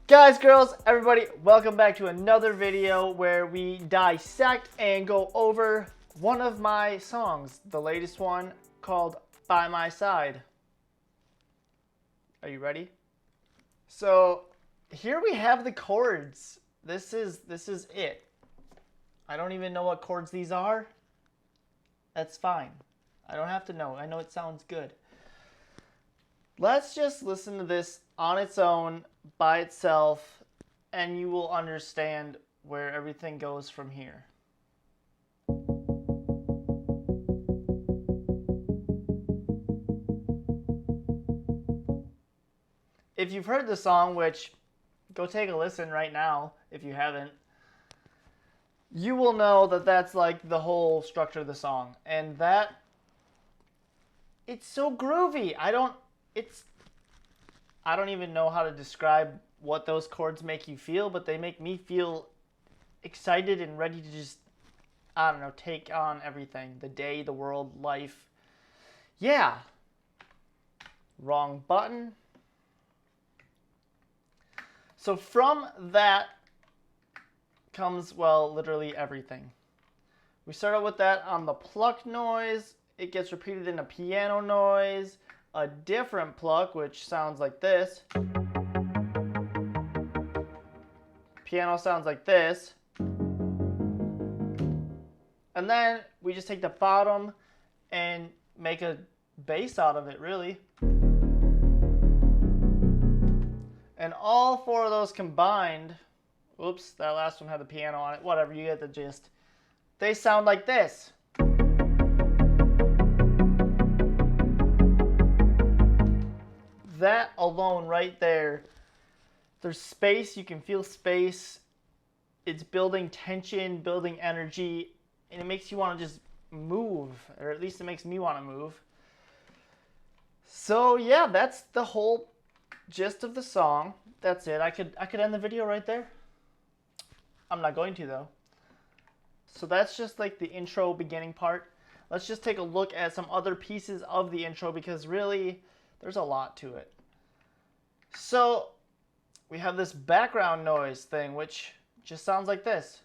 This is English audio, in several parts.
Guys, girls, everybody, welcome back to another video where we dissect and go over one of my songs, the latest one called By My Side. Are you ready? So here we have the chords. This is it. I don't even know what chords these are. That's fine. I don't have to know. I know it sounds good. Let's just listen to this on its own, by itself, and you will understand where everything goes from here. If you've heard the song, which go take a listen right now if you haven't, you will know that that's like the whole structure of the song, and that it's so groovy. I don't even know how to describe what those chords make you feel, but they make me feel excited and ready to just, I don't know, take on everything. The day, the world, life. Yeah. Wrong button. So from that comes, well, literally everything. We start out with that on the pluck noise. It gets repeated in a piano noise. A different pluck, which sounds like this. Piano sounds like this. And then we just take the bottom and make a bass out of it, really. And all four of those combined, oops, that last one had the piano on it, whatever, you get the gist. They sound like this. That alone right there, there's space, you can feel space. It's building tension, building energy, and it makes you want to just move, or at least it makes me want to move. So yeah, that's the whole gist of the song. That's it. I could end the video right there. I'm not going to though. So that's just like the intro beginning part. Let's just take a look at some other pieces of the intro because really there's a lot to it. So we have this background noise thing, which just sounds like this.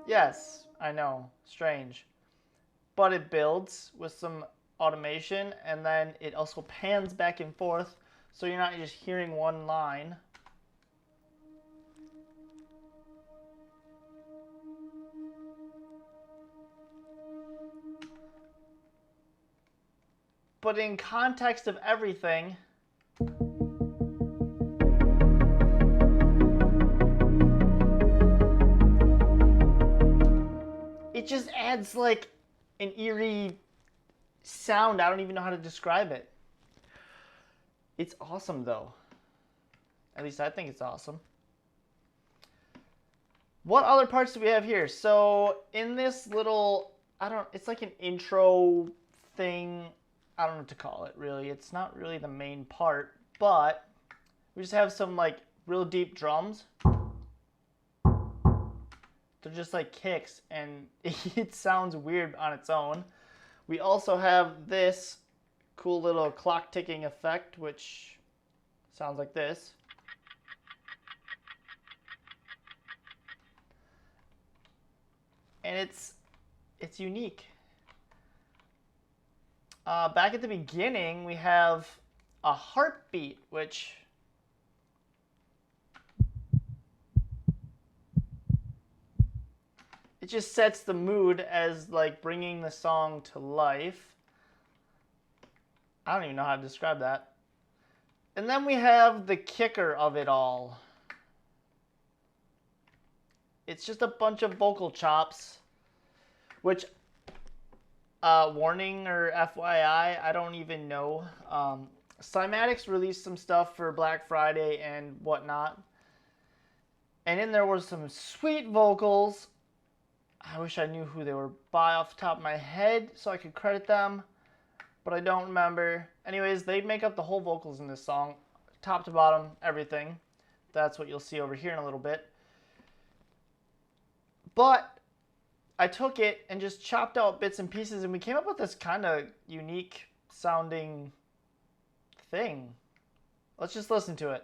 Yes, I know, strange. But it builds with some automation, and then it also pans back and forth, so you're not just hearing one line. But in context of everything, it just adds like an eerie sound. I don't even know how to describe it. It's awesome though. At least I think it's awesome. What other parts do we have here? So in this little, it's like an intro thing. I don't know what to call it really. It's not really the main part, but we just have some like real deep drums. They're just like kicks, and it sounds weird on its own. We also have this cool little clock ticking effect, which sounds like this. And it's unique. Back at the beginning, we have a heartbeat, which it just sets the mood as like bringing the song to life. I don't even know how to describe that. And then we have the kicker of it all. It's just a bunch of vocal chops, which, warning or FYI, I don't even know. Cymatics released some stuff for Black Friday and whatnot. And in there were some sweet vocals. I wish I knew who they were by off the top of my head so I could credit them, but I don't remember. Anyways, they make up the whole vocals in this song, top to bottom, everything. That's what you'll see over here in a little bit. But I took it and just chopped out bits and pieces, and we came up with this kind of unique sounding thing. Let's just listen to it.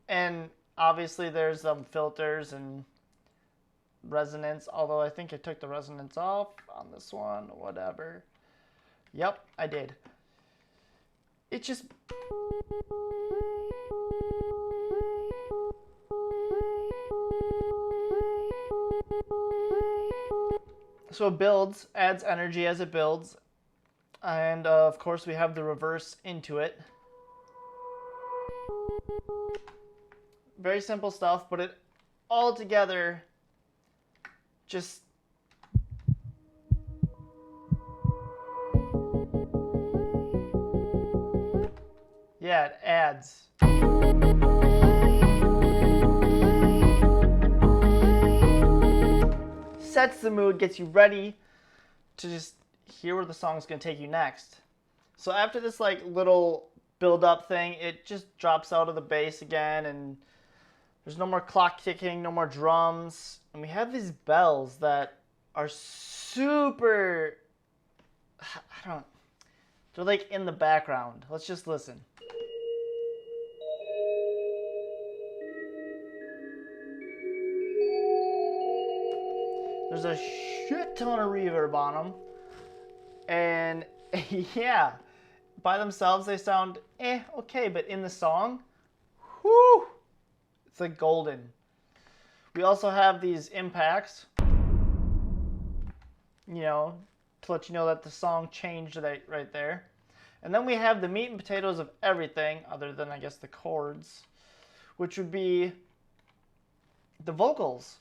And obviously there's some filters and resonance, although I think I took the resonance off on this one, whatever. Yep, I did. It just... So it builds, adds energy as it builds, and of course we have the reverse into it. Very simple stuff, but it all together just... Yeah, it adds. Sets the mood, gets you ready to just hear where the song's gonna take you next. So after this like little build-up thing, it just drops out of the bass again, and there's no more clock ticking, no more drums, and we have these bells that are super... They're like in the background. Let's just listen. There's a shit ton of reverb on them. And yeah, by themselves they sound okay, but in the song, whoo, it's like golden. We also have these impacts, you know, to let you know that the song changed right there. And then we have the meat and potatoes of everything, other than I guess the chords, which would be the vocals.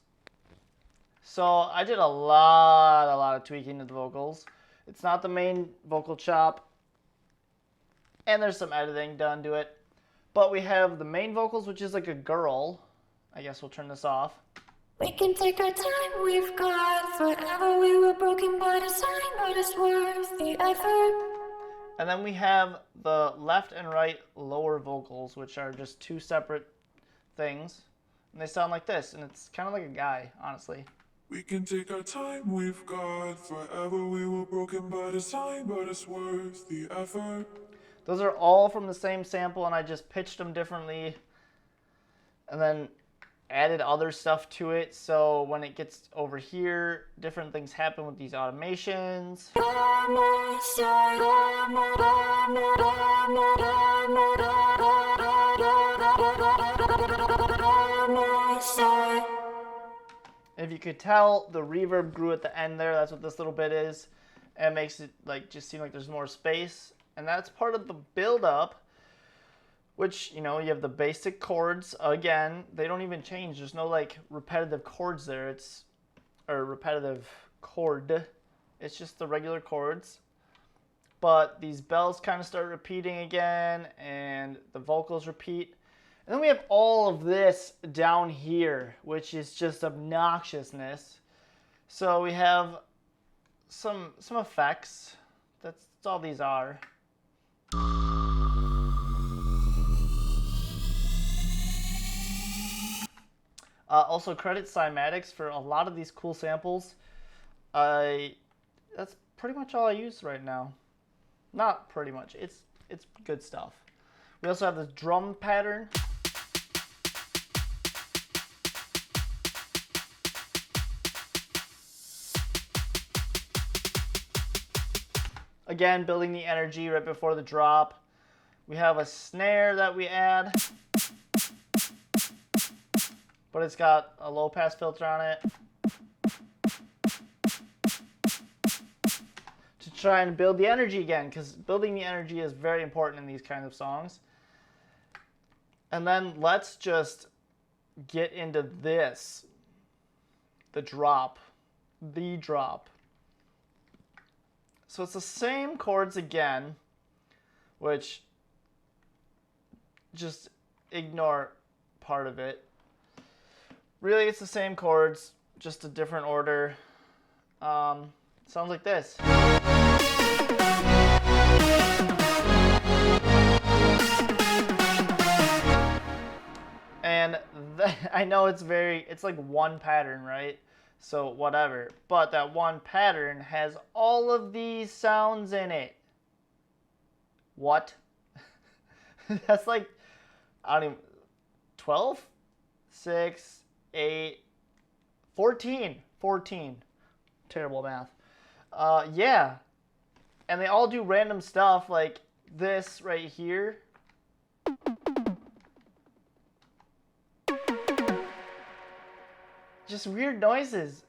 So I did a lot of tweaking to the vocals. It's not the main vocal chop, and there's some editing done to it. But we have the main vocals, which is like a girl. I guess we'll turn this off. We can take our time, we've got forever. We were broken by design, but it's worth the effort. And then we have the left and right lower vocals, which are just two separate things. And they sound like this, and it's kind of like a guy, honestly. We can take our time, we've got forever. We were broken by design, but it's worth the effort. Those are all from the same sample, and I just pitched them differently and then added other stuff to it. So when it gets over here, different things happen with these automations. If you could tell, the reverb grew at the end there. That's what this little bit is. And it makes it like just seem like there's more space. And that's part of the build-up, which, you know, you have the basic chords. Again, they don't even change. There's no like repetitive chords there. Or repetitive chord. It's just the regular chords. But these bells kind of start repeating again, and the vocals repeat. And then we have all of this down here, which is just obnoxiousness. So we have some effects. That's all these are. Also, credit Cymatics for a lot of these cool samples. That's pretty much all I use right now. Not pretty much. It's good stuff. We also have this drum pattern. Again, building the energy right before the drop. We have a snare that we add, but it's got a low pass filter on it to try and build the energy again, because building the energy is very important in these kinds of songs. And then let's just get into this, the drop. So it's the same chords again, which just ignore part of it. Really, it's the same chords, just a different order. Sounds like this. And I know it's like one pattern, right? So whatever. But that one pattern has all of these sounds in it. What? That's like, I don't even, 12? 6, 8, 14. 14. Terrible math. Yeah. And they all do random stuff like this right here. Just weird noises.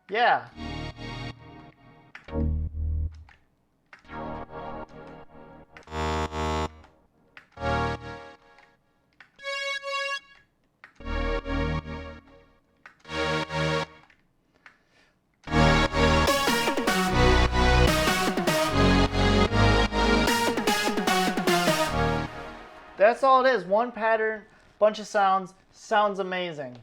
Yeah. That's all it is. One pattern, bunch of sounds. Sounds amazing.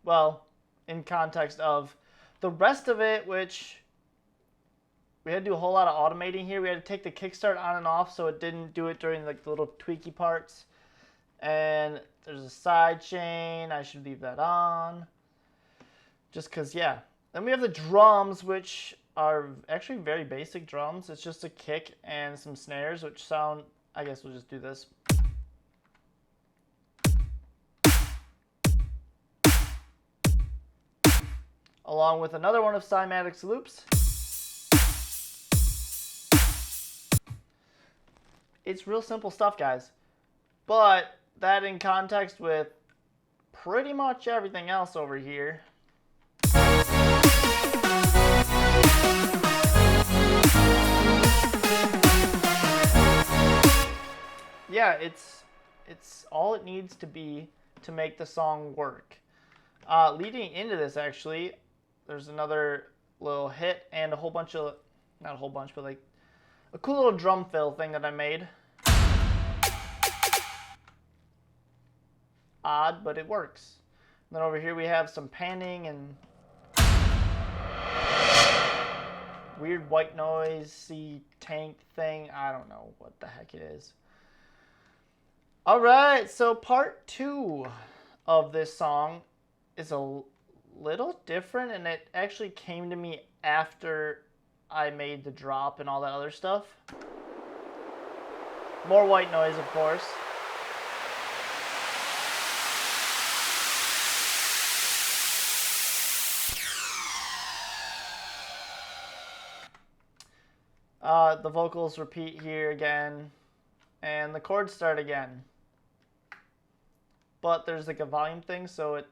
Well, in context of the rest of it, which we had to do a whole lot of automating here. We had to take the kickstart on and off so it didn't do it during like the little tweaky parts. And there's a side chain. I should leave that on. Just because, yeah. Then we have the drums, which are actually very basic drums. It's just a kick and some snares, which sound, I guess we'll just do this. Along with another one of Cymatic's loops. It's real simple stuff, guys. But that in context with pretty much everything else over here. Yeah, it's all it needs to be to make the song work. Leading into this, actually, there's another little hit and a whole bunch of, not a whole bunch, but like a cool little drum fill thing that I made. Odd, but it works. And then over here we have some panning and weird white noisy tank thing. I don't know what the heck it is. All right, so part 2 of this song is a little different, and it actually came to me after I made the drop and all that other stuff. More white noise, of course. The vocals repeat here again, and the chords start again. But there's like a volume thing, so it...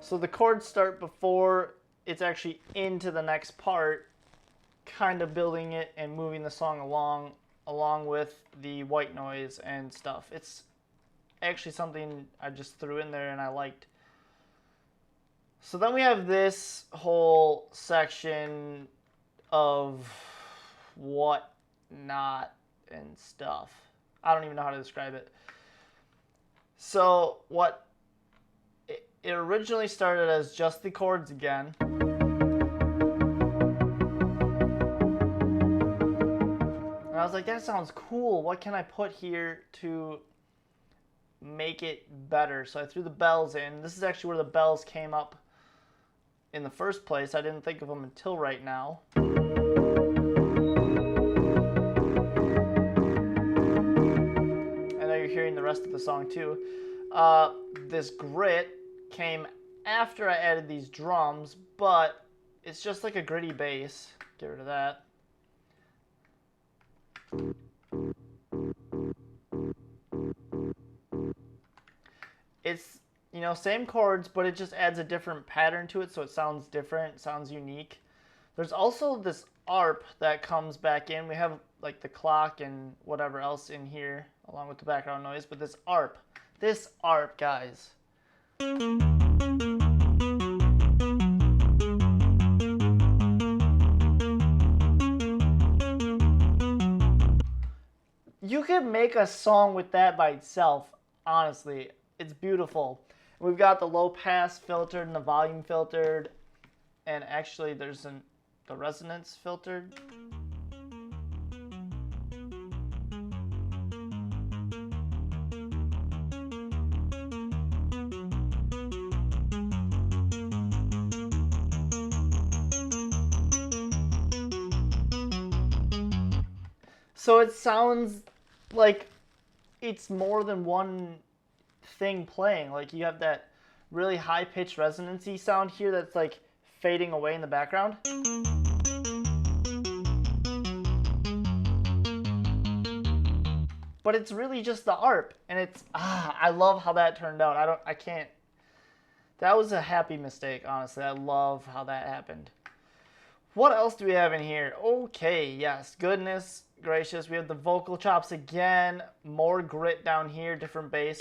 So the chords start before it's actually into the next part, kind of building it and moving the song along with the white noise and stuff. It's actually something I just threw in there and I liked. So then we have this whole section of whatnot and stuff. I don't even know how to describe it. So what it originally started as just the chords again. And I was like, that sounds cool. What can I put here to make it better? So I threw the bells in. This is actually where the bells came up in the first place. I didn't think of them until right now. Hearing the rest of the song too. This grit came after I added these drums, but it's just like a gritty bass. Get rid of that. It's, you know, same chords, but it just adds a different pattern to it, so it sounds different, sounds unique. There's also this ARP that comes back in. We have like the clock and whatever else in here along with the background noise, but this ARP, guys. You could make a song with that by itself, honestly. It's beautiful. We've got the low pass filtered and the volume filtered, and actually there's the resonance filtered. So it sounds like it's more than one thing playing. Like you have that really high pitched resonancy sound here that's like fading away in the background. But it's really just the ARP, and it's I love how that turned out. I can't. That was a happy mistake, honestly. I love how that happened. What else do we have in here? Okay, yes, goodness gracious. We have the vocal chops again. More grit down here, different bass.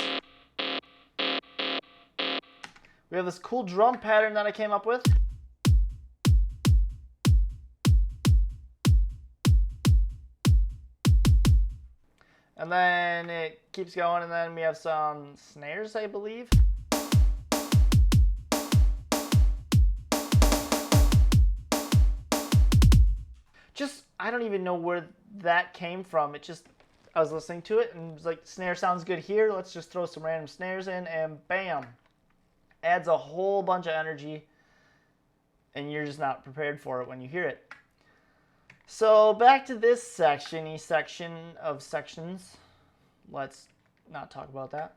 We have this cool drum pattern that I came up with. And then it keeps going, and then we have some snares, I believe. Just, I don't even know where that came from. It just, I was listening to it and was like, snare sounds good here. Let's just throw some random snares in, and bam. Adds a whole bunch of energy, and you're just not prepared for it when you hear it. So back to this section of sections. Let's not talk about that.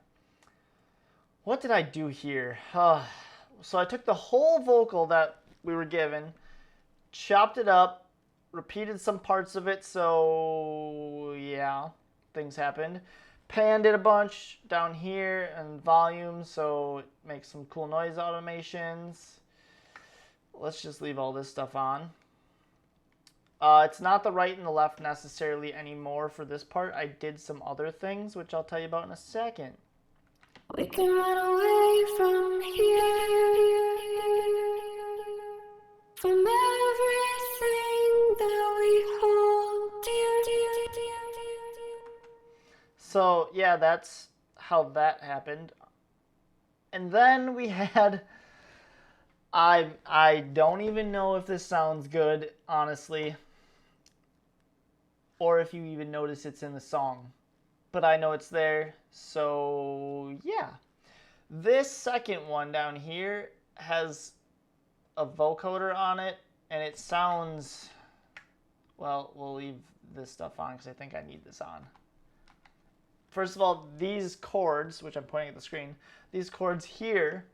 What did I do here? So I took the whole vocal that we were given, chopped it up, repeated some parts of it, so yeah, things happened. Panned it a bunch down here and volume, so it makes some cool noise automations. Let's just leave all this stuff on. It's not the right and the left necessarily anymore for this part. I did some other things, which I'll tell you about in a second. We can run away from here, from everything that we hold dear. So yeah, that's how that happened. And then we had, I don't even know if this sounds good, honestly, or if you even notice it's in the song, but I know it's there. So yeah, this second one down here has a vocoder on it, and it sounds, well, we'll leave this stuff on because I think I need this on. First of all, these chords, which I'm pointing at the screen, these chords here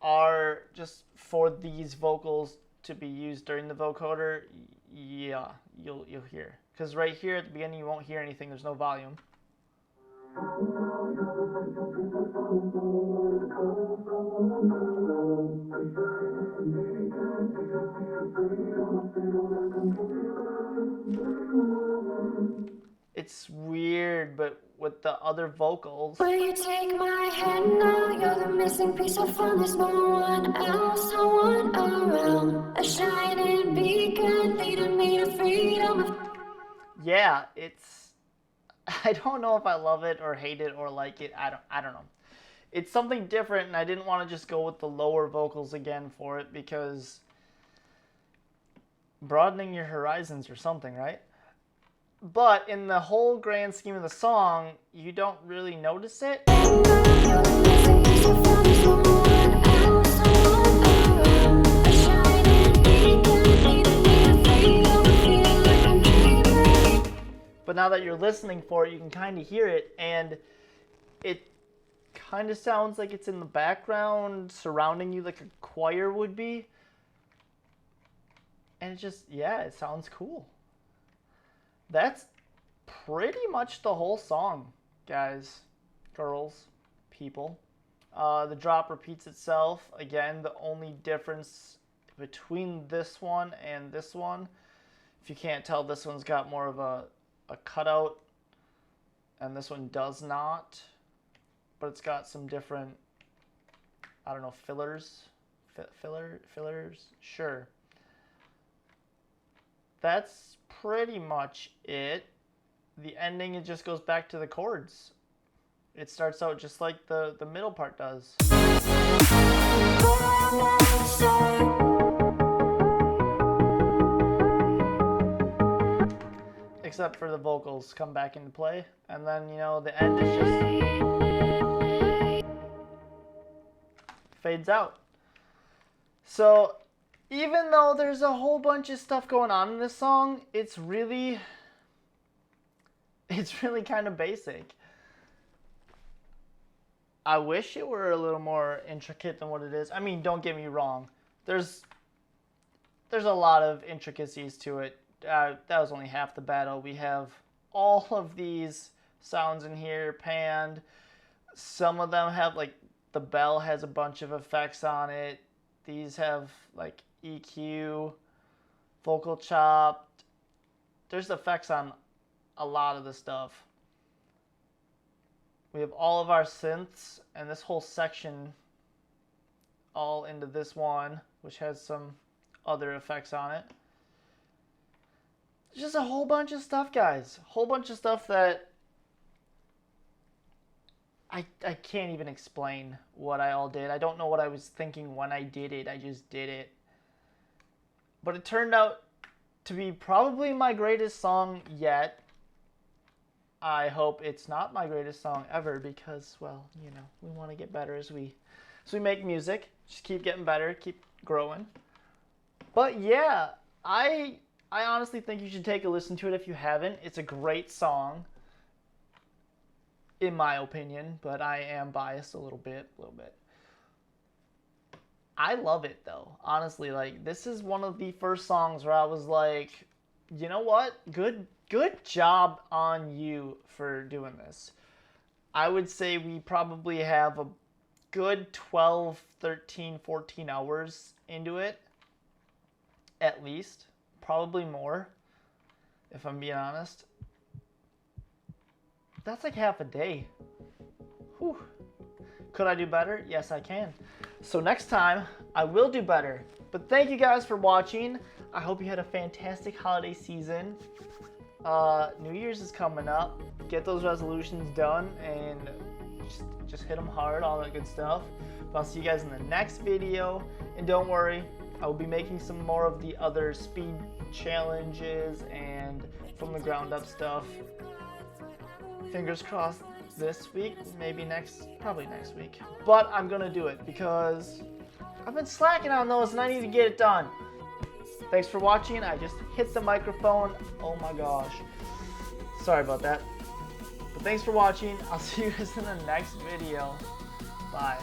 are just for these vocals to be used during the vocoder. Yeah, you'll hear. Because right here at the beginning you won't hear anything, there's no volume. It's weird, but with the other vocals, Will you take my hand now? You're the missing piece I found. There's no one else, no one around. A shining beacon leading me to freedom. yeah, it's, I don't know if I love it or hate it or like it. I don't know. It's something different, and I didn't want to just go with the lower vocals again for it, because broadening your horizons or something, right? But in the whole grand scheme of the song, you don't really notice it. You're the missing piece I found. There's no one else, no one around. A shining beacon leading me to freedom. I feel like I'm dreaming. But now that you're listening for it, you can kind of hear it, and it kind of sounds like it's in the background surrounding you like a choir would be. And it just, yeah, it sounds cool. That's pretty much the whole song, guys, girls, people. The drop repeats itself. Again, the only difference between this one and this one, if you can't tell, this one's got more of a cutout, and this one does not. But it's got some different, I don't know, fillers? Fillers? Sure. That's pretty much it. The ending, it just goes back to the chords. It starts out just like the middle part does. Except for the vocals come back into play. And then, you know, the end is just fades out. So even though there's a whole bunch of stuff going on in this song, it's really kind of basic. I wish it were a little more intricate than what it is. I mean, don't get me wrong. There's a lot of intricacies to it. That was only half the battle. We have all of these sounds in here panned. Some of them have, like, the bell has a bunch of effects on it. These have, like, EQ, vocal chopped. There's effects on a lot of the stuff. We have all of our synths and this whole section all into this one, which has some other effects on it. Just a whole bunch of stuff, guys. A whole bunch of stuff that I can't even explain what I all did. I don't know what I was thinking when I did it. I just did it. But it turned out to be probably my greatest song yet. I hope it's not my greatest song ever because, well, you know, we want to get better as we make music. Just keep getting better, keep growing. But yeah, I honestly think you should take a listen to it if you haven't. It's a great song, in my opinion, but I am biased a little bit. I love it though. Honestly, like, this is one of the first songs where I was like, you know what? Good job on you for doing this. I would say we probably have a good 12, 13, 14 hours into it. At least. Probably more, if I'm being honest. That's like half a day. Whew. Could I do better? Yes, I can. So next time, I will do better. But thank you guys for watching. I hope you had a fantastic holiday season. New Year's is coming up. Get those resolutions done and just hit them hard, all that good stuff. But I'll see you guys in the next video. And don't worry, I will be making some more of the other speed challenges and from the ground up stuff. Fingers crossed this week, probably next week. But I'm gonna do it because I've been slacking on those and I need to get it done. Thanks for watching. I just hit the microphone. Oh my gosh. Sorry about that. But thanks for watching. I'll see you guys in the next video. Bye.